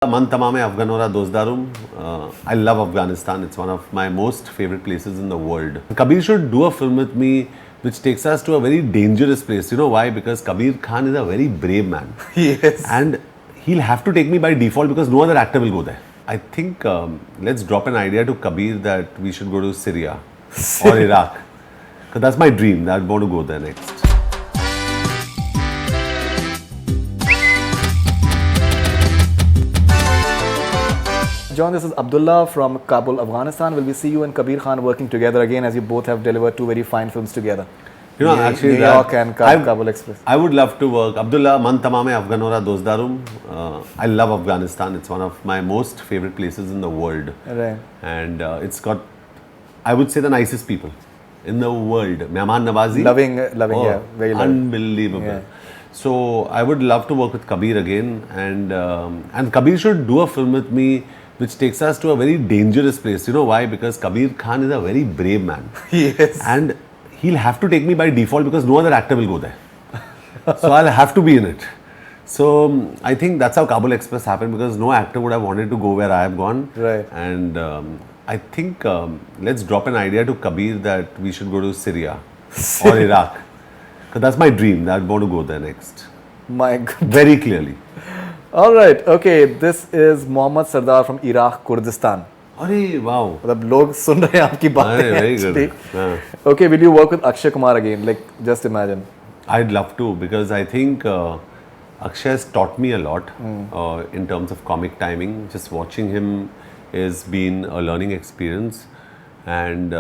Man tamam hai Afghan aura dozdarum. I love Afghanistan. It's one of my most favorite places in the world. Kabir should do a film with me which takes us to a very dangerous place. You know why? Because Kabir Khan is a very brave man. Yes. And he'll have to take me by default because no other actor will go there. I think let's drop an idea to Kabir that we should go to Syria or Iraq. Because that's my dream. I want to go there next. John, this is Abdullah from Kabul, Afghanistan. Will we see you and Kabir Khan working together again, as you both have delivered two very fine films together? You know, actually, New York and Kabul Express. I would love to work. Abdullah, Man tamam hai Afghan aura dozdarum. I love Afghanistan. It's one of my most favorite places in the world. Right. And it's got, I would say, the nicest people in the world. Mehman Nawazi. Loving, yeah, very loving. Unbelievable. Yeah. So I would love to work with Kabir again, and Kabir should do a film with me which takes us to a very dangerous place. You know why? Because Kabir Khan is a very brave man. Yes. And he'll have to take me by default because no other actor will go there. So I'll have to be in it. So I think that's how Kabul Express happened, because no actor would have wanted to go where I have gone. Right. And I think let's drop an idea to Kabir that we should go to Syria or Iraq. Because that's my dream. I want to go there next. My God. Very clearly. All right. Okay. This is Mohammad Sardar from Iraq, Kurdistan. Arey, wow. मतलब लोग सुन रहे हैं आपकी बातें Very actually. good. Yeah. Okay, will you work with Akshay Kumar again? Like, just imagine. I'd love to, because I think Akshay has taught me a lot in terms of comic timing. Just watching him has been a learning experience. And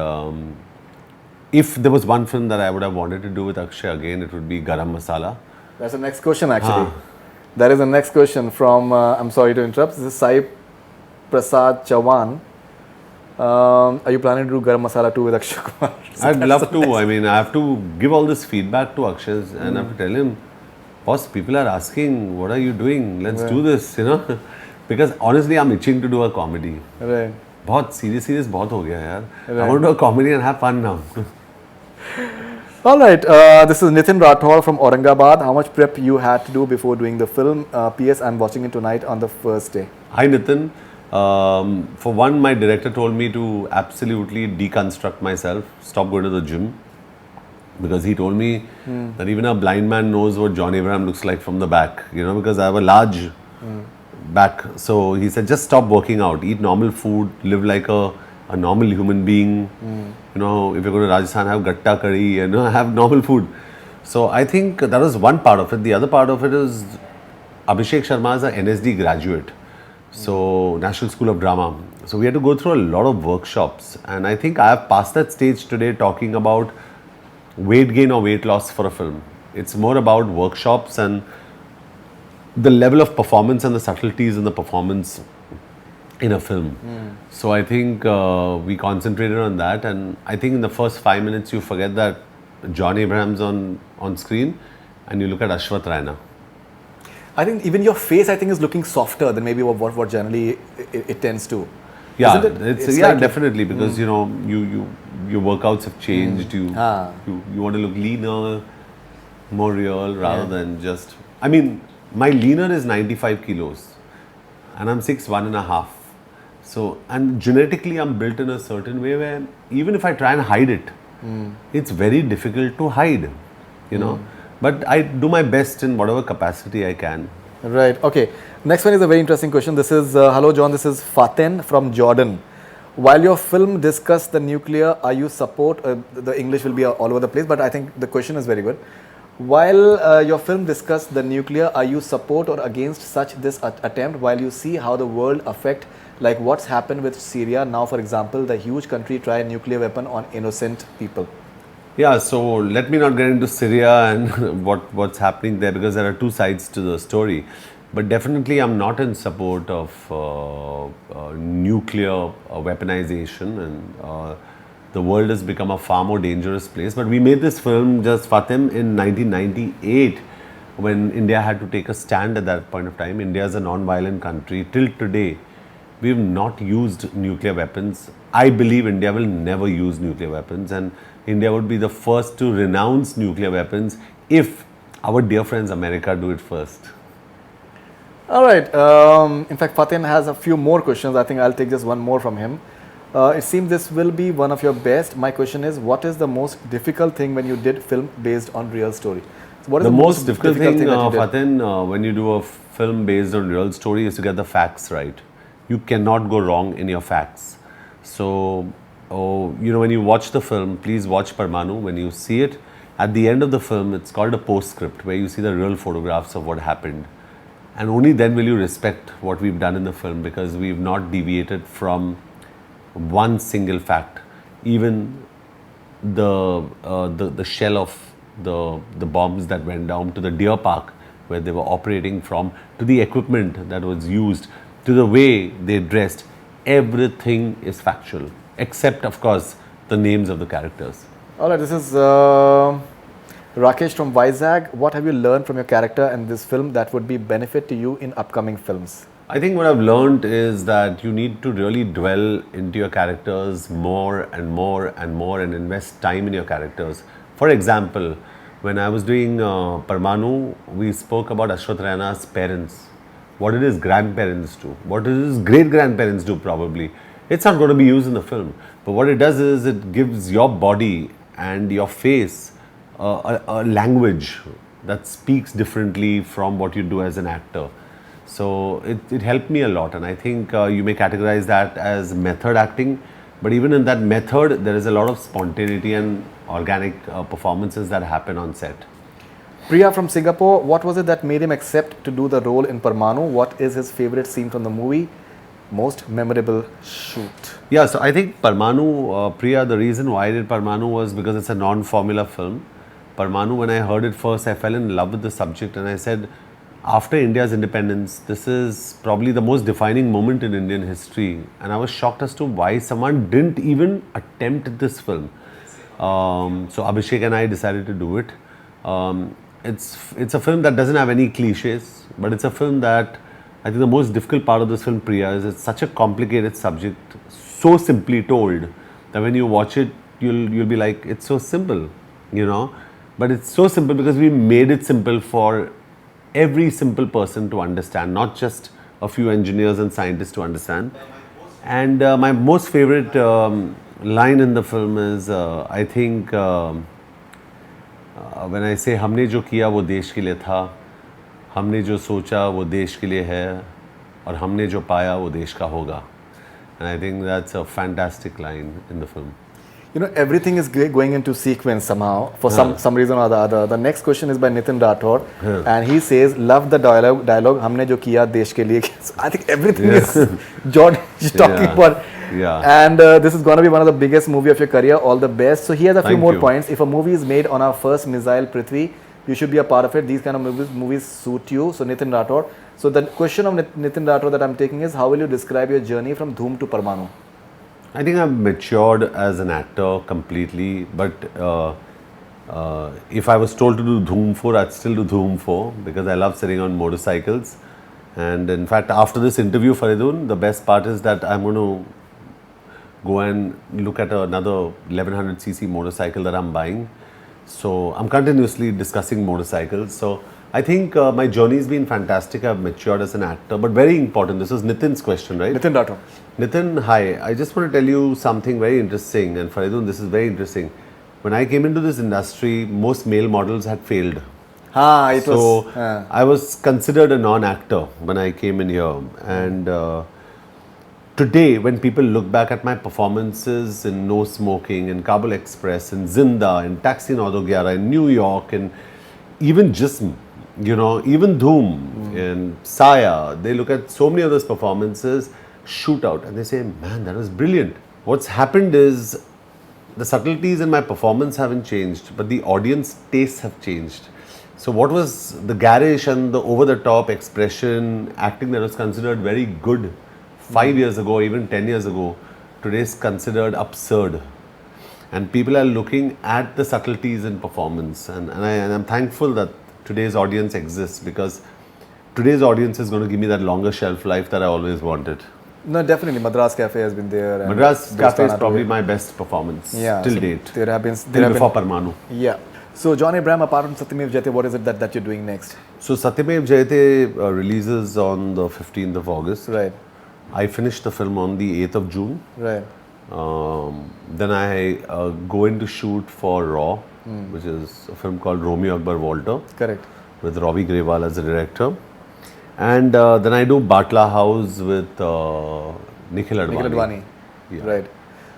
if there was one film that I would have wanted to do with Akshay again, it would be Garam Masala. That's the next question actually. That is the next question from, I'm sorry to interrupt, this is Sai Prasad Chawan. Are you planning to do Garam Masala 2 with Akshay Kumar? I'd love to. I mean, I have to give all this feedback to Akshay and I have to tell him, boss, people are asking, what are you doing? Let's do this, you know. Because honestly, I'm itching to do a comedy. Right. बहुत serious बहुत हो गया यार. I want to do a comedy and have fun now. All right. This is Nitin Rathore from Aurangabad. How much prep you had to do before doing the film? PS, I'm watching it tonight on the first day. Hi Nitin. For one, my director told me to absolutely deconstruct myself, stop going to the gym, because he told me that even a blind man knows what John Abraham looks like from the back, you know, because I have a large back. So he said, just stop working out, eat normal food, live like a normal human being. You know, if you're going to Rajasthan, have gatta curry, you know, have normal food. So I think that was one part of it. The other part of it is Abhishek Sharma is a NSD graduate. So National School of Drama. So we had to go through a lot of workshops, and I think I have passed that stage today talking about weight gain or weight loss for a film. It's more about workshops and the level of performance and the subtleties in the performance in a film. So I think we concentrated on that, and I think in the first 5 minutes you forget that John Abraham's on screen and you look at Ashwath Raina. I think even your face, I think, is looking softer than maybe what generally it tends to. Yeah, Isn't it? it's It's yeah, like definitely, because you know your workouts have changed. You want to look leaner, more real, rather than just. I mean, my leaner is 95 kilos, and I'm 6'1.5". So, and genetically, I'm built in a certain way where even if I try and hide it, it's very difficult to hide. You know. But I do my best in whatever capacity I can. Right. Okay. Next one is a very interesting question. This is, hello John, this is Faten from Jordan. While your film discussed the nuclear, are you support, the English will be all over the place, but I think the question is very good. While your film discussed the nuclear, are you support or against such this attempt, while you see how the world affect, like what's happened with Syria now, for example, the huge country try a nuclear weapon on innocent people? Yeah, so let me not get into Syria and what's happening there, because there are two sides to the story. But definitely I'm not in support of nuclear weaponization, and the world has become a far more dangerous place. But we made this film, just Fatim, in 1998, when India had to take a stand at that point of time. India is a non-violent country. Till today, we have not used nuclear weapons. I believe India will never use nuclear weapons, and India would be the first to renounce nuclear weapons if our dear friends America do it first. All right. In fact, Fatin has a few more questions. I think I'll take just one more from him. It seems this will be one of your best. My question is, what is the most difficult thing when you did film based on real story? So what is The most difficult thing, that you did? Fatin, when you do a film based on real story is to get the facts right. You cannot go wrong in your facts. So, when you watch the film, please watch Parmanu. When you see it, at the end of the film, it's called a postscript where you see the real photographs of what happened. And only then will you respect what we've done in the film, because we've not deviated from one single fact. Even the shell of the bombs that went down to the Deer Park where they were operating from, to the equipment that was used, to the way they dressed, everything is factual, except of course the names of the characters. All right, this is Rakesh from Vizag. What have you learned from your character in this film that would be benefit to you in upcoming films? I think what I've learned is that you need to really dwell into your characters more and more and more, and invest time in your characters. For example, when I was doing Parmanu, we spoke about Ashwath Raina's parents. What did his grandparents do? What did his great-grandparents do probably? It's not going to be used in the film. But what it does is it gives your body and your face a language that speaks differently from what you do as an actor. So it helped me a lot, and I think you may categorize that as method acting, but even in that method there is a lot of spontaneity and organic performances that happen on set. Priya from Singapore, what was it that made him accept to do the role in Parmanu? What is his favorite scene from the movie? Most memorable shoot? Yeah, so I think Parmanu, Priya, the reason why I did Parmanu was because it's a non-formula film. Parmanu, when I heard it first, I fell in love with the subject, and I said, after India's independence, this is probably the most defining moment in Indian history. And I was shocked as to why someone didn't even attempt this film. So Abhishek and I decided to do it. It's a film that doesn't have any cliches, but it's a film that, I think the most difficult part of this film, Priya, is it's such a complicated subject, so simply told, that when you watch it, you'll be like, it's so simple, But it's so simple because we made it simple for every simple person to understand, not just a few engineers and scientists to understand. And my most favorite line in the film is, I think, when I say, हमने जो किया वो देश के लिए था, हमने जो सोचा वो देश के लिए है, और हमने जो पाया वो देश का होगा. And I think that's a fantastic line in the film. Everything is going into sequence somehow for some reason or the other. The next question is by Nitin Rathod, and he says, "Love the dialogue. हमने जो किया देश के लिए." So I think everything is John talking about. Yeah. And this is going to be one of the biggest movie of your career. All the best. So he has a few more points. If a movie is made on our first missile, Prithvi, you should be a part of it. These kind of movies suit you. So Nitin Rathod. So the question of Nitin Rathod that I'm taking is, how will you describe your journey from Dhoom to Parmanu? I think I've matured as an actor completely, but if I was told to do Dhoom 4, I'd still do Dhoom 4 because I love sitting on motorcycles. And in fact, after this interview, Faridun, the best part is that I'm going to go and look at another 1100cc motorcycle that I'm buying. So I'm continuously discussing motorcycles. So I think my journey has been fantastic. I've matured as an actor, but very important. This is Nitin's question, right? Nitin Rathod. Nitin, hi. I just want to tell you something very interesting. And Faridun, this is very interesting. When I came into this industry, most male models had failed. I was considered a non-actor when I came in here. And today, when people look back at my performances in No Smoking, in Kabul Express, in Zinda, in Taxi 911, in New York, and even Jism, even Dhoom, in Saya, they look at so many of those performances, Shootout, and they say, man, that was brilliant. What's happened is the subtleties in my performance haven't changed, but the audience tastes have changed. So what was the garish and the over-the-top expression, acting that was considered very good 5 years ago, even 10 years ago, today is considered absurd. And people are looking at the subtleties in performance. And I'm thankful that today's audience exists, because today's audience is going to give me that longer shelf life that I always wanted. No, definitely. Madras Cafe has been there. Madras Cafe is probably my best performance till date. There have been before Parmanu. Yeah. So John Abraham, apart from Satyamev Jayate, what is it that you're doing next? So Satyamev Jayate releases on the 15th of August. Right. I finished the film on the 8th of June. Right. Then I go into shoot for Raw, which is a film called Romeo Akbar Walter, Correct. with Robbie Grewal as the director. And then I do Batla House with Nikhil Advani. Nikhil Advani. Yeah. Right.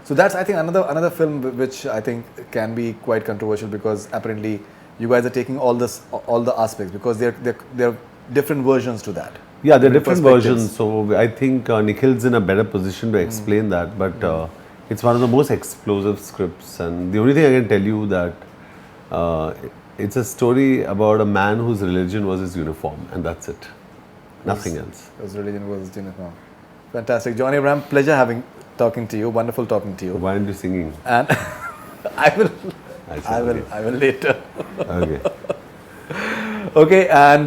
So that's, I think, another film which I think can be quite controversial, because apparently you guys are taking all the aspects, because they're different versions to that. Yeah, they're different perspectives. versions. So I think Nikhil's in a better position to explain that. But it's one of the most explosive scripts. And the only thing I can tell you that it's a story about a man whose religion was his uniform, and that's it. Nothing else. It was religion versus uniform. Fantastic. John Abraham, pleasure talking to you. Wonderful talking to you. Why aren't you singing? And I will Okay. I will later. Okay. Okay, and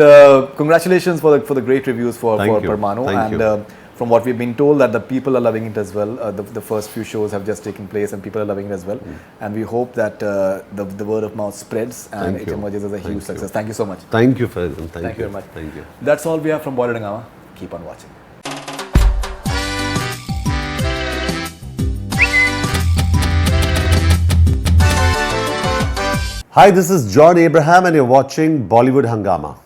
congratulations for the great reviews for Thank you. Parmanu. Thank And you. From what we've been told, that the people are loving it as well. The first few shows have just taken place, and people are loving it as well. And we hope that the word of mouth spreads and Thank it you. emerges as a huge Thank you. success. Thank you so much. Thank you, Faizan. Thank you very much. Thank you. That's all we have from Bollywood Hungama. Keep on watching. Hi, this is John Abraham, and you're watching Bollywood Hungama.